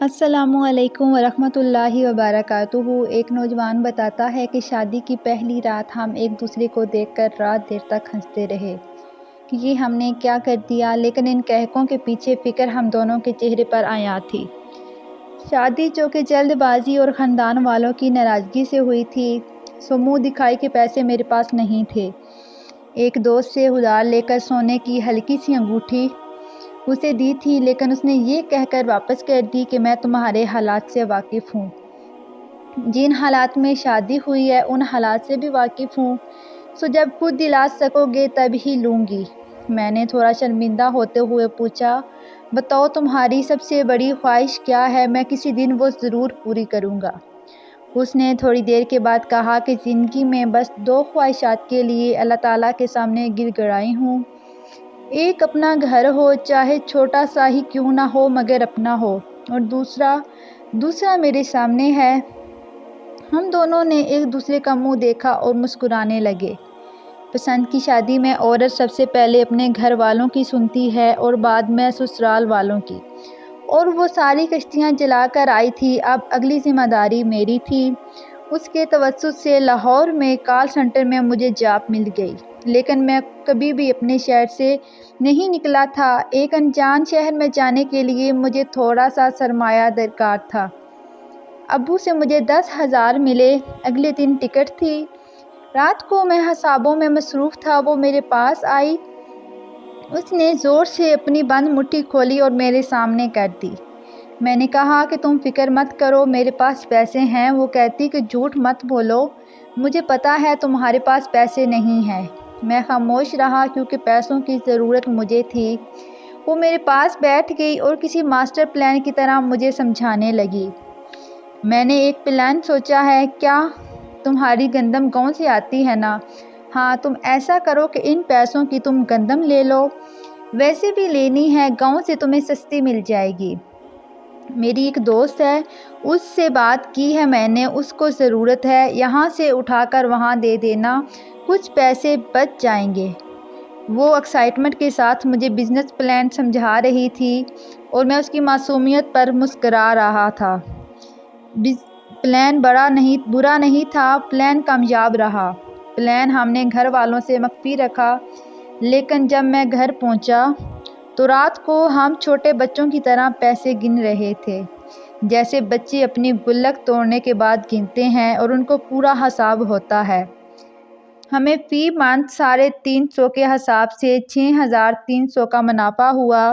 السلام علیکم ورحمۃ اللہ وبرکاتہ۔ ایک نوجوان بتاتا ہے کہ شادی کی پہلی رات ہم ایک دوسرے کو دیکھ کر رات دیر تک ہنستے رہے کہ یہ ہم نے کیا کر دیا، لیکن ان کہکوں کے پیچھے فکر ہم دونوں کے چہرے پر عیاں تھی۔ شادی جو کہ جلد بازی اور خاندان والوں کی ناراضگی سے ہوئی تھی، سو منہ دکھائی کے پیسے میرے پاس نہیں تھے۔ ایک دوست سے ادھار لے کر سونے کی ہلکی سی انگوٹھی اسے دی تھی، لیکن اس نے یہ کہہ کر واپس کر دی کہ میں تمہارے حالات سے واقف ہوں، جن حالات میں شادی ہوئی ہے ان حالات سے بھی واقف ہوں، سو جب خود دلا سکو گے تب ہی لوں گی۔ میں نے تھوڑا شرمندہ ہوتے ہوئے پوچھا، بتاؤ تمہاری سب سے بڑی خواہش کیا ہے، میں کسی دن وہ ضرور پوری کروں گا۔ اس نے تھوڑی دیر کے بعد کہا کہ زندگی میں بس دو خواہشات کے لیے اللہ تعالیٰ کے سامنے گر گڑائی ہوں، ایک اپنا گھر ہو، چاہے چھوٹا سا ہی کیوں نہ ہو مگر اپنا ہو، اور دوسرا میرے سامنے ہے۔ ہم دونوں نے ایک دوسرے کا منہ دیکھا اور مسکرانے لگے۔ پسند کی شادی میں عورت سب سے پہلے اپنے گھر والوں کی سنتی ہے اور بعد میں سسرال والوں کی، اور وہ ساری کشتیاں جلا کر آئی تھی۔ اب اگلی ذمہ داری میری تھی۔ اس کے توسط سے لاہور میں کال سینٹر میں مجھے جاب مل گئی، لیکن میں کبھی بھی اپنے شہر سے نہیں نکلا تھا۔ ایک انجان شہر میں جانے کے لیے مجھے تھوڑا سا سرمایہ درکار تھا۔ ابو سے مجھے 10,000 ملے۔ اگلے دن ٹکٹ تھی۔ رات کو میں حسابوں میں مصروف تھا۔ وہ میرے پاس آئی۔ اس نے زور سے اپنی بند مٹھی کھولی اور میرے سامنے کر دی۔ میں نے کہا کہ تم فکر مت کرو، میرے پاس پیسے ہیں۔ وہ کہتی کہ جھوٹ مت بولو، مجھے پتا ہے تمہارے پاس پیسے نہیں ہیں۔ میں خاموش رہا کیونکہ پیسوں کی ضرورت مجھے تھی۔ وہ میرے پاس بیٹھ گئی اور کسی ماسٹر پلان کی طرح مجھے سمجھانے لگی۔ میں نے ایک پلان سوچا ہے۔ کیا؟ تمہاری گندم گاؤں سے آتی ہے نا؟ ہاں، تم ایسا کرو کہ ان پیسوں کی تم گندم لے لو، ویسے بھی لینی ہے، گاؤں سے تمہیں سستی مل جائے گی۔ میری ایک دوست ہے، اس سے بات کی ہے میں نے، اس کو ضرورت ہے، یہاں سے اٹھا کر وہاں دے دینا، کچھ پیسے بچ جائیں گے۔ وہ ایکسائٹمنٹ کے ساتھ مجھے بزنس پلان سمجھا رہی تھی اور میں اس کی معصومیت پر مسکرا رہا تھا۔ پلان برا نہیں تھا، پلان کامیاب رہا۔ پلان ہم نے گھر والوں سے مخفی رکھا، لیکن جب میں گھر پہنچا تو رات کو ہم چھوٹے بچوں کی طرح پیسے گن رہے تھے، جیسے بچے اپنی گلک توڑنے کے بعد گنتے ہیں اور ان کو پورا حساب ہوتا ہے۔ ہمیں فی منتھ 350 کے حساب سے 6,300 کا منافع ہوا۔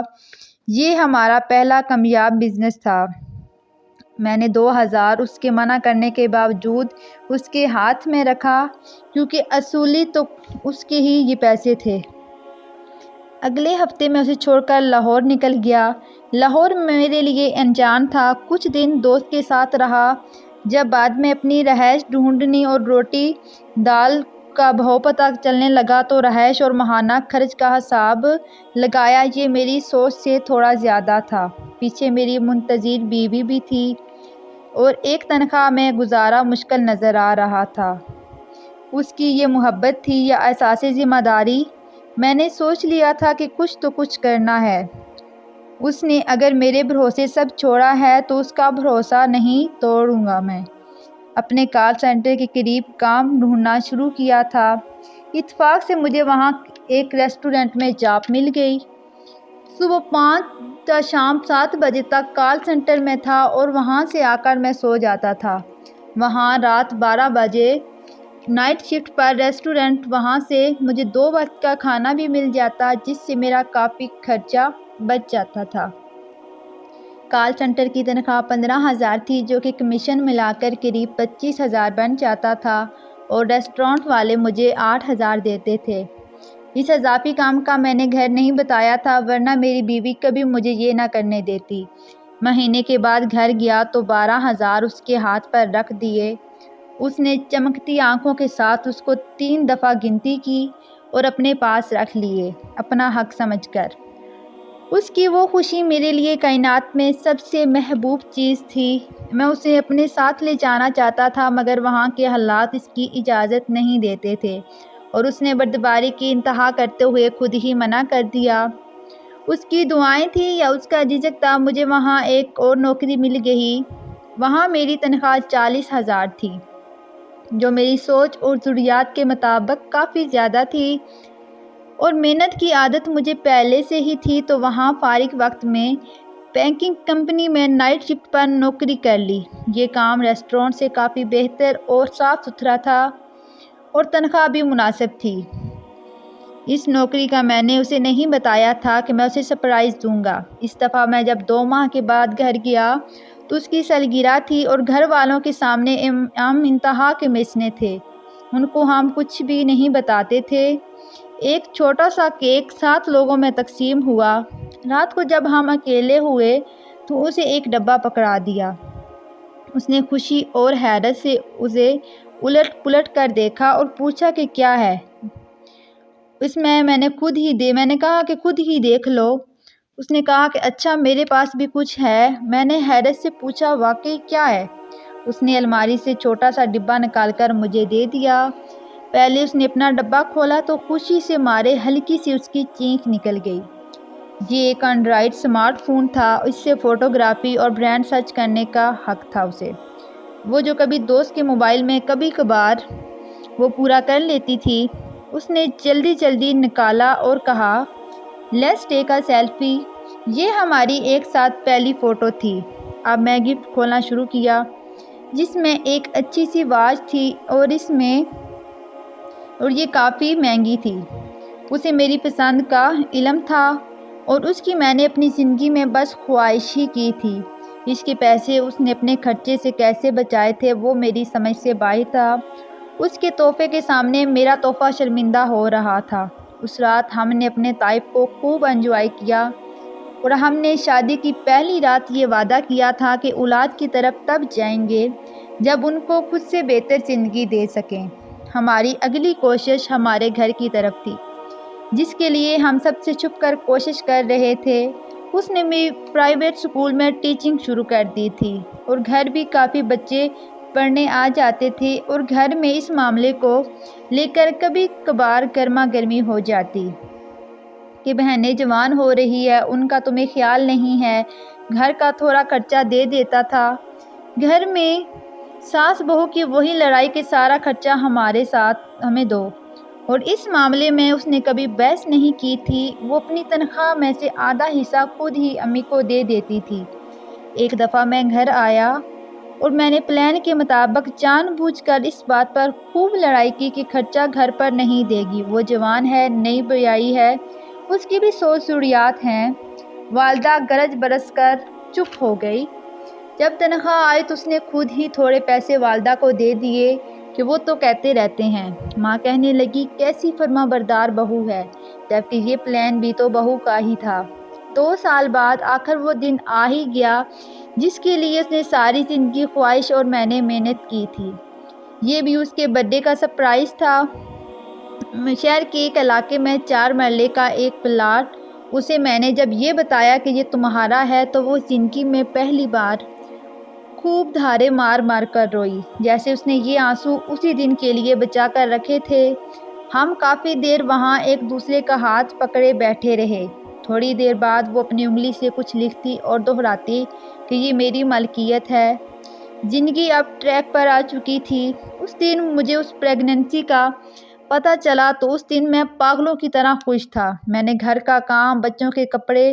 یہ ہمارا پہلا کامیاب بزنس تھا۔ میں نے 2,000 اس کے منع کرنے کے باوجود اس کے ہاتھ میں رکھا، کیونکہ اصولی تو اس کے ہی یہ پیسے تھے۔ اگلے ہفتے میں اسے چھوڑ کر لاہور نکل گیا۔ لاہور میرے لیے انجان تھا۔ کچھ دن دوست کے ساتھ رہا۔ جب بعد میں اپنی رہائش ڈھونڈنی اور روٹی دال کا بھاؤ پتہ چلنے لگا تو رہائش اور ماہانہ خرچ کا حساب لگایا۔ یہ میری سوچ سے تھوڑا زیادہ تھا۔ پیچھے میری منتظر بیوی بھی تھی اور ایک تنخواہ میں گزارا مشکل نظر آ رہا تھا۔ اس کی یہ محبت تھی یا احساس ذمہ داری؟ میں نے سوچ لیا تھا کہ کچھ کرنا ہے۔ اس نے اگر میرے بھروسے سب چھوڑا ہے تو اس کا بھروسہ نہیں توڑوں گا۔ میں اپنے کال سینٹر کے قریب کام ڈھونڈنا شروع کیا تھا۔ اتفاق سے مجھے وہاں ایک ریسٹورنٹ میں جاب مل گئی۔ صبح 5 تا شام 7 بجے تک کال سینٹر میں تھا اور وہاں سے آ کر میں سو جاتا تھا۔ وہاں رات 12 بجے نائٹ شفٹ پر ریسٹورنٹ، وہاں سے مجھے 2 وقت کا کھانا بھی مل جاتا، جس سے میرا کافی خرچہ بچ جاتا تھا۔ کال سینٹر کی تنخواہ 15,000 تھی، جو کہ کمیشن ملا کر قریب 25,000 بن جاتا تھا، اور ریسٹورانٹ والے مجھے 8,000 دیتے تھے۔ اس اضافی کام کا میں نے گھر نہیں بتایا تھا، ورنہ میری بیوی کبھی مجھے یہ نہ کرنے دیتی۔ مہینے کے بعد گھر گیا تو 12,000 اس کے ہاتھ پر رکھ دیے۔ اس نے چمکتی آنکھوں کے ساتھ اس کو 3 دفعہ گنتی کی اور اپنے پاس رکھ لیے، اپنا حق سمجھ کر۔ اس کی وہ خوشی میرے لیے کائنات میں سب سے محبوب چیز تھی۔ میں اسے اپنے ساتھ لے جانا چاہتا تھا، مگر وہاں کے حالات اس کی اجازت نہیں دیتے تھے، اور اس نے بردباری کی انتہا کرتے ہوئے خود ہی منع کر دیا۔ اس کی دعائیں تھیں یا اس کا جھجک تھا، مجھے وہاں ایک اور نوکری مل گئی۔ وہاں میری تنخواہ 40,000 تھی، جو میری سوچ اور ضروریات کے مطابق کافی زیادہ تھی، اور محنت کی عادت مجھے پہلے سے ہی تھی، تو وہاں فارغ وقت میں بینکنگ کمپنی میں نائٹ شفٹ پر نوکری کر لی۔ یہ کام ریسٹورانٹ سے کافی بہتر اور صاف ستھرا تھا، اور تنخواہ بھی مناسب تھی۔ اس نوکری کا میں نے اسے نہیں بتایا تھا کہ میں اسے سرپرائز دوں گا۔ اس دفعہ میں جب 2 ماہ کے بعد گھر گیا تو اس کی سالگرہ تھی، اور گھر والوں کے سامنے ہم انتہا کے میچنے تھے۔ ان کو ہم کچھ بھی نہیں بتاتے تھے۔ ایک چھوٹا سا کیک 7 لوگوں میں تقسیم ہوا۔ رات کو جب ہم اکیلے ہوئے تو اسے ایک ڈبہ پکڑا دیا۔ اس نے خوشی اور حیرت سے اسے الٹ پلٹ کر دیکھا اور پوچھا کہ کیا ہے اس میں؟ میں نے کہا کہ خود ہی دیکھ لو۔ اس نے کہا کہ اچھا، میرے پاس بھی کچھ ہے۔ میں نے حیرت سے پوچھا، واقعی کیا ہے؟ اس نے الماری سے چھوٹا سا ڈبہ نکال کر مجھے دے دیا۔ پہلے اس نے اپنا ڈبہ کھولا تو خوشی سے مارے ہلکی سی اس کی چینخ نکل گئی۔ یہ ایک اینڈرائیڈ اسمارٹ فون تھا۔ اس سے فوٹوگرافی اور برانڈ سرچ کرنے کا حق تھا اسے، وہ جو کبھی دوست کے موبائل میں کبھی کبھار وہ پورا کر لیتی تھی۔ اس نے جلدی نکالا اور کہا، لیٹس ٹیک اے سیلفی۔ یہ ہماری ایک ساتھ پہلی فوٹو تھی۔ اب میں گفٹ کھولنا شروع کیا، جس میں ایک اچھی سی واچ تھی، اور یہ کافی مہنگی تھی۔ اسے میری پسند کا علم تھا، اور اس کی میں نے اپنی زندگی میں بس خواہش ہی کی تھی۔ اس کے پیسے اس نے اپنے خرچے سے کیسے بچائے تھے وہ میری سمجھ سے باہر تھا۔ اس کے تحفے کے سامنے میرا تحفہ شرمندہ ہو رہا تھا۔ اس رات ہم نے اپنے طیف کو خوب انجوائے کیا، اور ہم نے شادی کی پہلی رات یہ وعدہ کیا تھا کہ اولاد کی طرف تب جائیں گے جب ان کو خود سے بہتر زندگی دے سکیں۔ ہماری اگلی کوشش ہمارے گھر کی طرف تھی، جس کے لیے ہم سب سے چھپ کر کوشش کر رہے تھے۔ اس نے بھی پرائیویٹ اسکول میں ٹیچنگ شروع کر دی تھی، اور گھر بھی کافی بچے پڑھنے آ جاتے تھے، اور گھر میں اس معاملے کو لے کر کبھی کبھار گرما گرمی ہو جاتی کہ بہنیں جوان ہو رہی ہے، ان کا تمہیں خیال نہیں ہے۔ گھر کا تھوڑا خرچہ دے دیتا تھا۔ گھر میں ساس بہو کی وہی لڑائی کہ سارا خرچہ ہمیں دو، اور اس معاملے میں اس نے کبھی بحث نہیں کی تھی۔ وہ اپنی تنخواہ میں سے آدھا حصہ خود ہی امی کو دے دیتی تھی۔ ایک دفعہ میں گھر آیا اور میں نے پلان کے مطابق جان بوجھ کر اس بات پر خوب لڑائی کی کہ خرچہ گھر پر نہیں دے گی۔ وہ جوان ہے، نئی بیائی ہے، اس کی بھی سوچ ضروریات ہیں۔ والدہ گرج برس کر چپ ہو گئی۔ جب تنخواہ آئی تو اس نے خود ہی تھوڑے پیسے والدہ کو دے دیے کہ وہ تو کہتے رہتے ہیں۔ ماں کہنے لگی، کیسی فرما بردار بہو ہے، جبکہ یہ پلان بھی تو بہو کا ہی تھا۔ 2 سال بعد آخر وہ دن آ ہی گیا جس کے لیے اس نے ساری زندگی خواہش اور میں نے محنت کی تھی۔ یہ بھی اس کے برتھ ڈے کا سرپرائز تھا۔ شہر کے ایک علاقے میں 4 مرلے کا ایک پلاٹ۔ اسے میں نے جب یہ بتایا کہ یہ تمہارا ہے تو وہ زندگی میں پہلی بار خوب دھارے مار مار کر روئی، جیسے اس نے یہ آنسو اسی دن کے لیے بچا کر رکھے تھے۔ ہم کافی دیر وہاں ایک دوسرے کا ہاتھ پکڑے بیٹھے رہے۔ تھوڑی دیر بعد وہ اپنی انگلی سے کچھ لکھتی اور دہراتی کہ یہ میری ملکیت ہے۔ زندگی اب ٹریک پر آ چکی تھی۔ اس دن مجھے اس پریگننسی کا پتہ چلا تو اس دن میں پاگلوں کی طرح خوش تھا۔ میں نے گھر کا کام، بچوں کے کپڑے،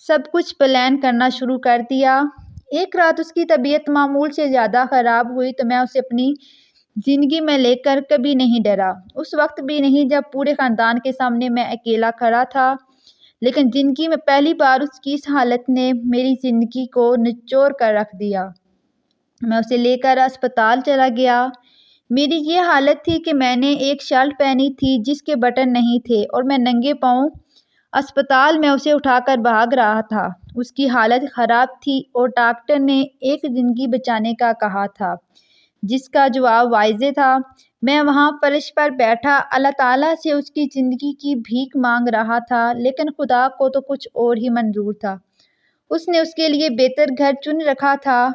سب کچھ پلان کرنا شروع کر دیا۔ ایک رات اس کی طبیعت معمول سے زیادہ خراب ہوئی تو میں اسے اپنی زندگی میں لے کر کبھی نہیں ڈرا۔ اس وقت بھی نہیں جب پورے خاندان کے سامنے میں اکیلا کھڑا تھا، لیکن زندگی میں پہلی بار اس کی اس حالت نے میری زندگی کو نچوڑ کر رکھ دیا۔ میں اسے لے کر اسپتال چلا گیا۔ میری یہ حالت تھی کہ میں نے ایک شرٹ پہنی تھی جس کے بٹن نہیں تھے، اور میں ننگے پاؤں اسپتال میں اسے اٹھا کر بھاگ رہا تھا۔ اس کی حالت خراب تھی اور ڈاکٹر نے ایک زندگی بچانے کا کہا تھا، جس کا جواب واضح تھا۔ میں وہاں فرش پر بیٹھا اللہ تعالیٰ سے اس کی زندگی کی بھیک مانگ رہا تھا، لیکن خدا کو تو کچھ اور ہی منظور تھا۔ اس نے اس کے لیے بہتر گھر چن رکھا تھا۔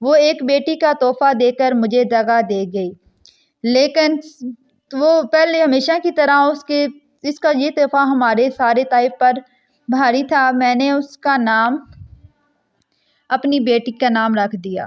وہ ایک بیٹی کا تحفہ دے کر مجھے دغا دے گئی، لیکن وہ پہلے ہمیشہ کی طرح اس کا یہ تحفہ ہمارے سارے طیف پر بھاری تھا۔ میں نے اس کا نام اپنی بیٹی کا نام رکھ دیا۔